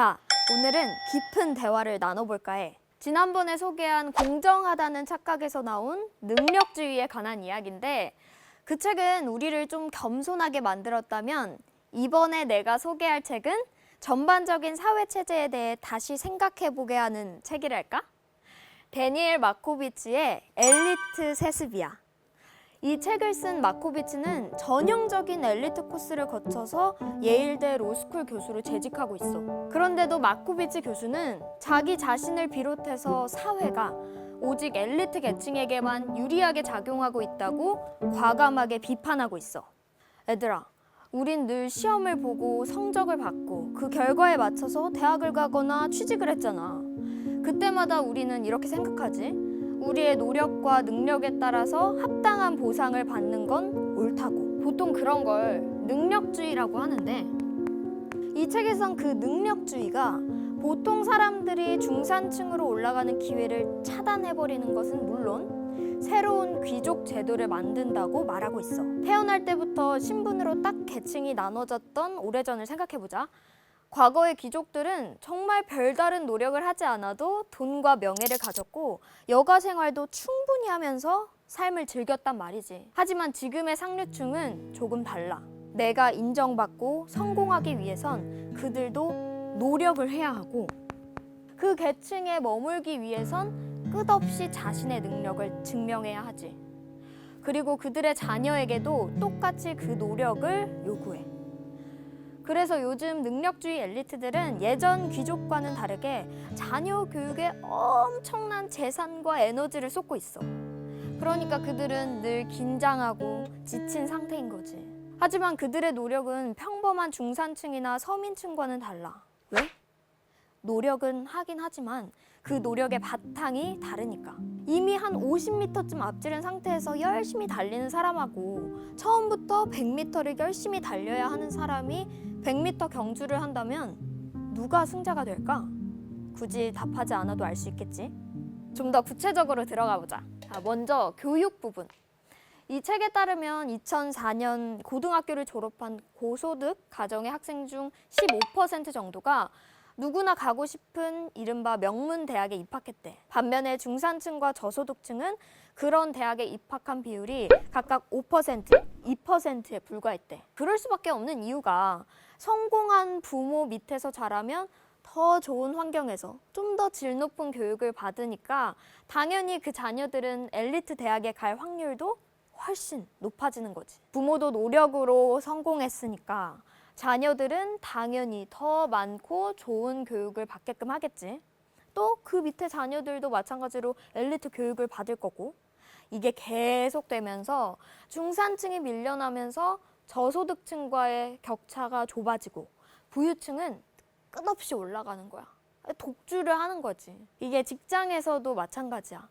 자, 오늘은 깊은 대화를 나눠볼까 해. 지난번에 소개한 공정하다는 착각에서 나온 능력주의에 관한 이야기인데 그 책은 우리를 좀 겸손하게 만들었다면 이번에 내가 소개할 책은 전반적인 사회체제에 대해 다시 생각해보게 하는 책이랄까? 데니엘 마코비츠의 엘리트 세습이야. 이 책을 쓴 마코비츠는 전형적인 엘리트 코스를 거쳐서 예일대 로스쿨 교수로 재직하고 있어. 그런데도 마코비츠 교수는 자기 자신을 비롯해서 사회가 오직 엘리트 계층에게만 유리하게 작용하고 있다고 과감하게 비판하고 있어. 얘들아, 우린 늘 시험을 보고 성적을 받고 그 결과에 맞춰서 대학을 가거나 취직을 했잖아. 그때마다 우리는 이렇게 생각하지. 우리의 노력과 능력에 따라서 합당한 보상을 받는 건 옳다고. 보통 그런 걸 능력주의라고 하는데 이 책에선 그 능력주의가 보통 사람들이 중산층으로 올라가는 기회를 차단해버리는 것은 물론 새로운 귀족 제도를 만든다고 말하고 있어. 태어날 때부터 신분으로 딱 계층이 나눠졌던 오래전을 생각해보자. 과거의 귀족들은 정말 별다른 노력을 하지 않아도 돈과 명예를 가졌고 여가 생활도 충분히 하면서 삶을 즐겼단 말이지. 하지만 지금의 상류층은 조금 달라. 내가 인정받고 성공하기 위해선 그들도 노력을 해야 하고 그 계층에 머물기 위해선 끝없이 자신의 능력을 증명해야 하지. 그리고 그들의 자녀에게도 똑같이 그 노력을 요구해. 그래서 요즘 능력주의 엘리트들은 예전 귀족과는 다르게 자녀 교육에 엄청난 재산과 에너지를 쏟고 있어. 그러니까 그들은 늘 긴장하고 지친 상태인 거지. 하지만 그들의 노력은 평범한 중산층이나 서민층과는 달라. 왜? 노력은 하긴 하지만 그 노력의 바탕이 다르니까. 이미 한 50m쯤 앞지른 상태에서 열심히 달리는 사람하고 처음부터 100m를 열심히 달려야 하는 사람이 100m 경주를 한다면 누가 승자가 될까? 굳이 답하지 않아도 알 수 있겠지? 좀 더 구체적으로 들어가 보자. 먼저 교육 부분. 이 책에 따르면 2004년 고등학교를 졸업한 고소득 가정의 학생 중 15% 정도가 누구나 가고 싶은 이른바 명문 대학에 입학했대. 반면에 중산층과 저소득층은 그런 대학에 입학한 비율이 각각 5%, 2%에 불과했대. 그럴 수밖에 없는 이유가 성공한 부모 밑에서 자라면 더 좋은 환경에서 좀 더 질 높은 교육을 받으니까 당연히 그 자녀들은 엘리트 대학에 갈 확률도 훨씬 높아지는 거지. 부모도 노력으로 성공했으니까 자녀들은 당연히 더 많고 좋은 교육을 받게끔 하겠지. 또 그 밑에 자녀들도 마찬가지로 엘리트 교육을 받을 거고 이게 계속되면서 중산층이 밀려나면서 저소득층과의 격차가 좁아지고 부유층은 끝없이 올라가는 거야. 독주를 하는 거지. 이게 직장에서도 마찬가지야.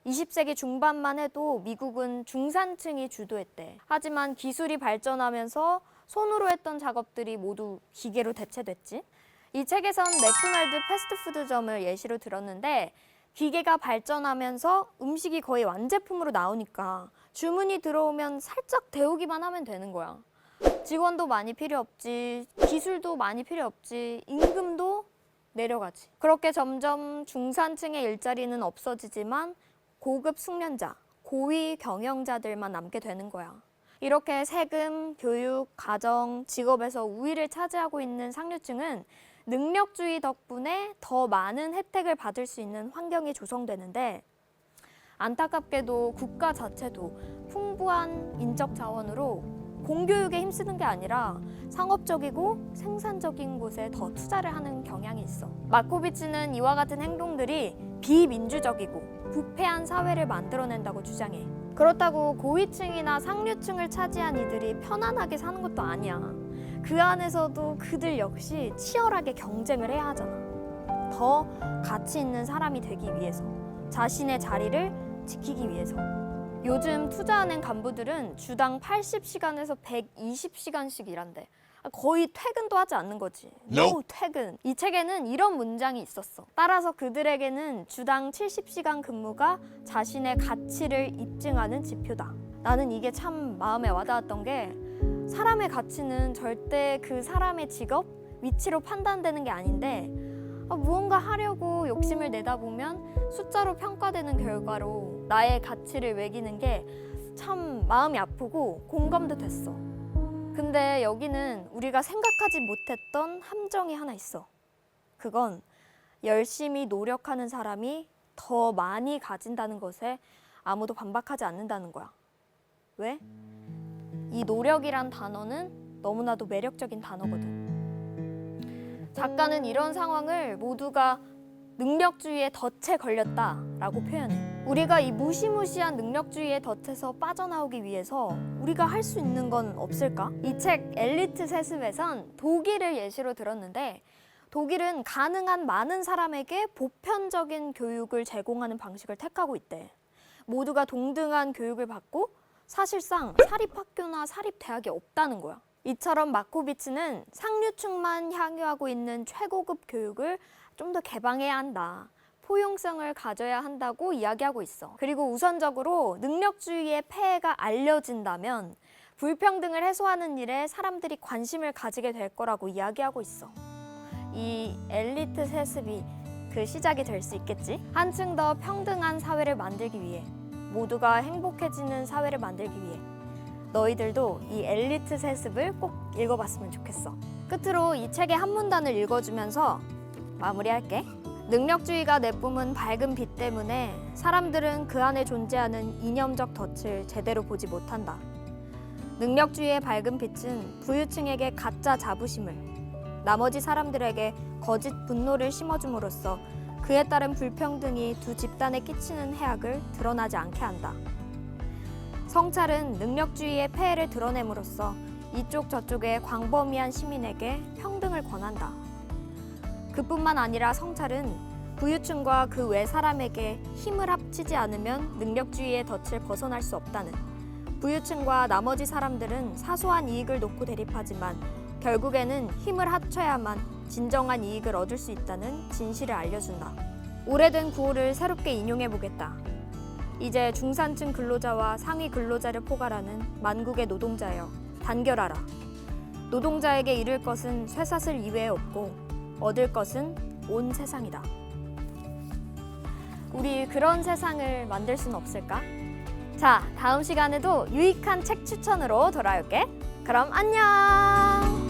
20세기 중반만 해도 미국은 중산층이 주도했대. 하지만 기술이 발전하면서 손으로 했던 작업들이 모두 기계로 대체됐지. 이 책에선 맥도날드 패스트푸드점을 예시로 들었는데 기계가 발전하면서 음식이 거의 완제품으로 나오니까 주문이 들어오면 살짝 데우기만 하면 되는 거야. 직원도 많이 필요 없지, 기술도 많이 필요 없지, 임금도 내려가지. 그렇게 점점 중산층의 일자리는 없어지지만 고급 숙련자, 고위 경영자들만 남게 되는 거야. 이렇게 세금, 교육, 가정, 직업에서 우위를 차지하고 있는 상류층은 능력주의 덕분에 더 많은 혜택을 받을 수 있는 환경이 조성되는데 안타깝게도 국가 자체도 풍부한 인적 자원으로 공교육에 힘쓰는 게 아니라 상업적이고 생산적인 곳에 더 투자를 하는 경향이 있어. 마코비츠는 이와 같은 행동들이 비민주적이고 부패한 사회를 만들어낸다고 주장해. 그렇다고 고위층이나 상류층을 차지한 이들이 편안하게 사는 것도 아니야. 그 안에서도 그들 역시 치열하게 경쟁을 해야 하잖아. 더 가치 있는 사람이 되기 위해서, 자신의 자리를 지키기 위해서. 요즘 투자은행 간부들은 주당 80시간에서 120시간씩 일한대. 거의 퇴근도 하지 않는 거지. No 퇴근. 이 책에는 이런 문장이 있었어. 따라서 그들에게는 주당 70시간 근무가 자신의 가치를 입증하는 지표다. 나는 이게 참 마음에 와닿았던 게 사람의 가치는 절대 그 사람의 직업, 위치로 판단되는 게 아닌데 무언가 하려고 욕심을 내다 보면 숫자로 평가되는 결과로 나의 가치를 매기는 게 참 마음이 아프고 공감도 됐어. 근데 여기는 우리가 생각하지 못했던 함정이 하나 있어. 그건 열심히 노력하는 사람이 더 많이 가진다는 것에 아무도 반박하지 않는다는 거야. 왜? 이 노력이란 단어는 너무나도 매력적인 단어거든. 작가는 이런 상황을 모두가 능력주의의 덫에 걸렸다라고 표현해. 우리가 이 무시무시한 능력주의의 덫에서 빠져나오기 위해서 우리가 할 수 있는 건 없을까? 이 책 엘리트 세습에선 독일을 예시로 들었는데 독일은 가능한 많은 사람에게 보편적인 교육을 제공하는 방식을 택하고 있대. 모두가 동등한 교육을 받고 사실상 사립학교나 사립대학이 없다는 거야. 이처럼 마코비츠는 상류층만 향유하고 있는 최고급 교육을 좀 더 개방해야 한다. 포용성을 가져야 한다고 이야기하고 있어. 그리고 우선적으로 능력주의의 폐해가 알려진다면 불평등을 해소하는 일에 사람들이 관심을 가지게 될 거라고 이야기하고 있어. 이 엘리트 세습이 그 시작이 될 수 있겠지? 한층 더 평등한 사회를 만들기 위해, 모두가 행복해지는 사회를 만들기 위해 너희들도 이 엘리트 세습을 꼭 읽어봤으면 좋겠어. 끝으로 이 책의 한 문단을 읽어주면서 마무리할게. 능력주의가 내뿜은 밝은 빛 때문에 사람들은 그 안에 존재하는 이념적 덫을 제대로 보지 못한다. 능력주의의 밝은 빛은 부유층에게 가짜 자부심을, 나머지 사람들에게 거짓 분노를 심어줌으로써 그에 따른 불평등이 두 집단에 끼치는 해악을 드러나지 않게 한다. 성찰은 능력주의의 폐해를 드러냄으로써 이쪽 저쪽의 광범위한 시민에게 평등을 권한다. 그뿐만 아니라 성찰은 부유층과 그 외 사람에게 힘을 합치지 않으면 능력주의의 덫을 벗어날 수 없다는, 부유층과 나머지 사람들은 사소한 이익을 놓고 대립하지만 결국에는 힘을 합쳐야만 진정한 이익을 얻을 수 있다는 진실을 알려준다. 오래된 구호를 새롭게 인용해보겠다. 이제 중산층 근로자와 상위 근로자를 포괄하는 만국의 노동자여, 단결하라. 노동자에게 잃을 것은 쇠사슬 이외에 없고 얻을 것은 온 세상이다. 우리 그런 세상을 만들 수는 없을까? 자, 다음 시간에도 유익한 책 추천으로 돌아올게. 그럼 안녕!